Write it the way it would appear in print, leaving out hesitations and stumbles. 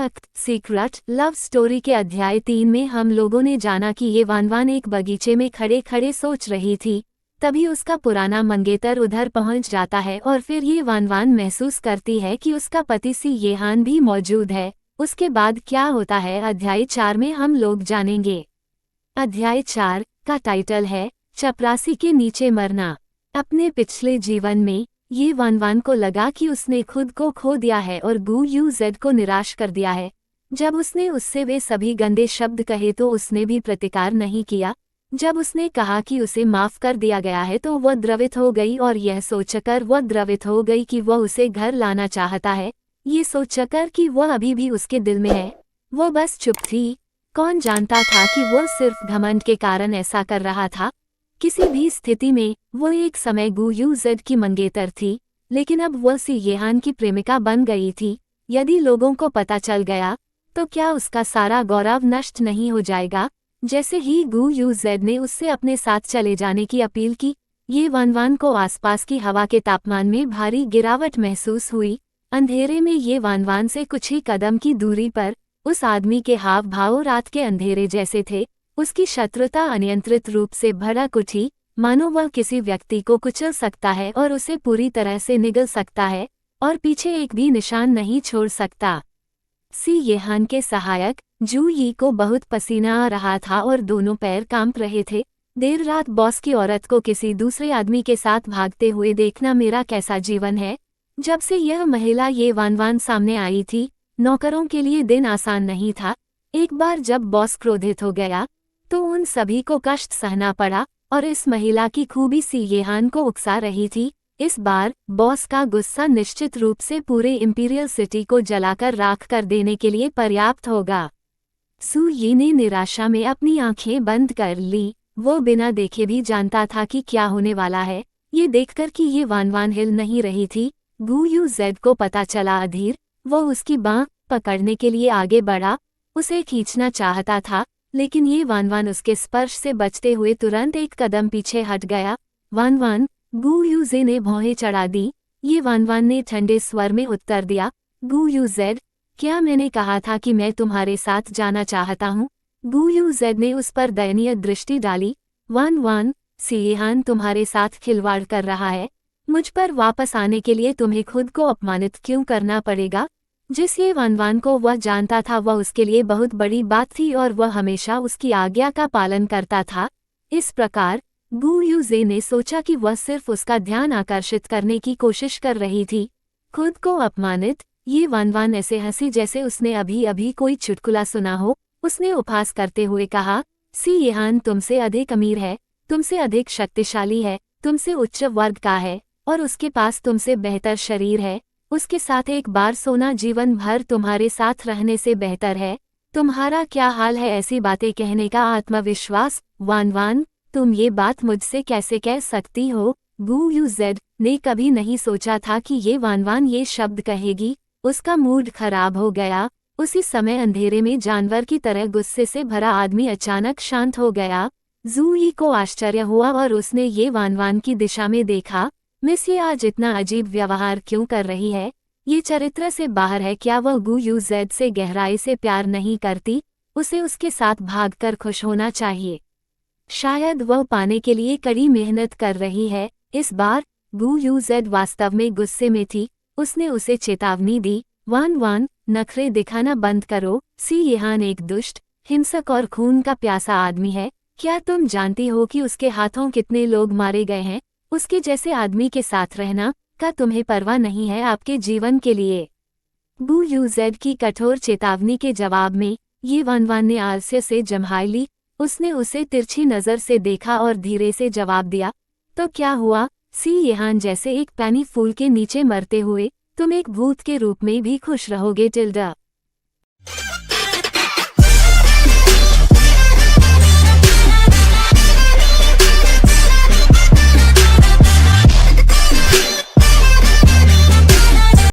Secret love story के अध्याय 3 में हम लोगों ने जाना कि ये वानवान एक बगीचे में खड़े खड़े सोच रही थी। तभी उसका पुराना मंगेतर उधर पहुंच जाता है और फिर ये वानवान महसूस करती है कि उसका पति सी येहान भी मौजूद है। उसके बाद क्या होता है अध्याय 4 में हम लोग जानेंगे। अध्याय 4 का टाइटल है चपरासी के नीचे मरना। अपने पिछले जीवन में ये वानवान को लगा कि उसने खुद को खो दिया है और गू यू जेड को निराश कर दिया है। जब उसने उससे वे सभी गंदे शब्द कहे तो उसने भी प्रतिकार नहीं किया। जब उसने कहा कि उसे माफ कर दिया गया है तो वह द्रवित हो गई और यह सोचकर वह द्रवित हो गई कि वह उसे घर लाना चाहता है। ये सोचकर कि वह अभी भी उसके दिल में है, वह बस चुप थी। कौन जानता था कि वह सिर्फ घमंड के कारण ऐसा कर रहा था। किसी भी स्थिति में वो एक समय गू यू जेड की मंगेतर थी, लेकिन अब वह सी येहान की प्रेमिका बन गई थी। यदि लोगों को पता चल गया तो क्या उसका सारा गौरव नष्ट नहीं हो जाएगा। जैसे ही गू यू जेड ने उससे अपने साथ चले जाने की अपील की, ये वानवान को आसपास की हवा के तापमान में भारी गिरावट महसूस हुई। अंधेरे में ये वानवान से कुछ ही कदम की दूरी पर उस आदमी के हाव भाव रात के अंधेरे जैसे थे। उसकी शत्रुता अनियंत्रित रूप से भड़क उठी, मानो वह किसी व्यक्ति को कुचल सकता है और उसे पूरी तरह से निगल सकता है और पीछे एक भी निशान नहीं छोड़ सकता। सी येहान के सहायक जू यी को बहुत पसीना आ रहा था और दोनों पैर कांप रहे थे। देर रात बॉस की औरत को किसी दूसरे आदमी के साथ भागते हुए देखना मेरा कैसा जीवन है। जब से यह महिला ये वानवान सामने आई थी, नौकरों के लिए दिन आसान नहीं था। एक बार जब बॉस क्रोधित हो गया तो उन सभी को कष्ट सहना पड़ा और इस महिला की खूबी सी येहान को उकसा रही थी। इस बार बॉस का गुस्सा निश्चित रूप से पूरे इंपीरियल सिटी को जलाकर राख कर देने के लिए पर्याप्त होगा। सू यी ने निराशा में अपनी आंखें बंद कर ली। वो बिना देखे भी जानता था कि क्या होने वाला है। ये देखकर कि ये वानवान हिल नहीं रही थी, गू यू जेड को पता चला अधीर। वो उसकी बाँह पकड़ने के लिए आगे बढ़ा, उसे खींचना चाहता था, लेकिन ये वानवान उसके स्पर्श से बचते हुए तुरंत एक कदम पीछे हट गया। वानवान, गू यू जे ने भौहें चढ़ा दी। ये वानवान ने ठंडे स्वर में उत्तर दिया, गू यू जेड, क्या मैंने कहा था कि मैं तुम्हारे साथ जाना चाहता हूँ। गू यू जेड ने उस पर दयनीय दृष्टि डाली। वानवान, सी येहान तुम्हारे साथ खिलवाड़ कर रहा है। मुझ पर वापस आने के लिए तुम्हें खुद को अपमानित क्यों करना पड़ेगा। जिस ये वानवान को वह जानता था वह उसके लिए बहुत बड़ी बात थी और वह हमेशा उसकी आज्ञा का पालन करता था। इस प्रकार गू यू जे ने सोचा कि वह सिर्फ उसका ध्यान आकर्षित करने की कोशिश कर रही थी। खुद को अपमानित, ये वानवान ऐसे हंसी जैसे उसने अभी अभी कोई चुटकुला सुना हो। उसने उपहास करते हुए कहा, सी येहान तुमसे अधिक अमीर है, तुमसे अधिक शक्तिशाली है, तुमसे उच्च वर्ग का है और उसके पास तुमसे बेहतर शरीर है। उसके साथ एक बार सोना जीवन भर तुम्हारे साथ रहने से बेहतर है। तुम्हारा क्या हाल है ऐसी बातें कहने का आत्मविश्वास। वानवान, तुम ये बात मुझसे कैसे कह सकती हो। गू यू जेड ने कभी नहीं सोचा था कि ये वानवान ये शब्द कहेगी। उसका मूड खराब हो गया। उसी समय अंधेरे में जानवर की तरह गुस्से से भरा आदमी अचानक शांत हो गया। जू यी को आश्चर्य हुआ और उसने ये वानवान की दिशा में देखा। मिस ये आज इतना अजीब व्यवहार क्यों कर रही है। ये चरित्र से बाहर है। क्या वह गू यू जेड से गहराई से प्यार नहीं करती। उसे उसके साथ भागकर खुश होना चाहिए। शायद वह पाने के लिए कड़ी मेहनत कर रही है। इस बार गू यू जेड वास्तव में गुस्से में थी। उसने उसे चेतावनी दी, वानवान, नखरे दिखाना बंद करो। सी येहान एक दुष्ट, हिंसक और खून का प्यासा आदमी है। क्या तुम जानती हो कि उसके हाथों कितने लोग मारे गए हैं। उसके जैसे आदमी के साथ रहना का तुम्हें परवाह नहीं है आपके जीवन के लिए। गू यू जेड की कठोर चेतावनी के जवाब में ये वानवान ने आलस्य से जम्हाई ली। उसने उसे तिरछी नज़र से देखा और धीरे से जवाब दिया, तो क्या हुआ। सी येहान जैसे एक पैनी फूल के नीचे मरते हुए तुम एक भूत के रूप में भी खुश रहोगे टिल्डा।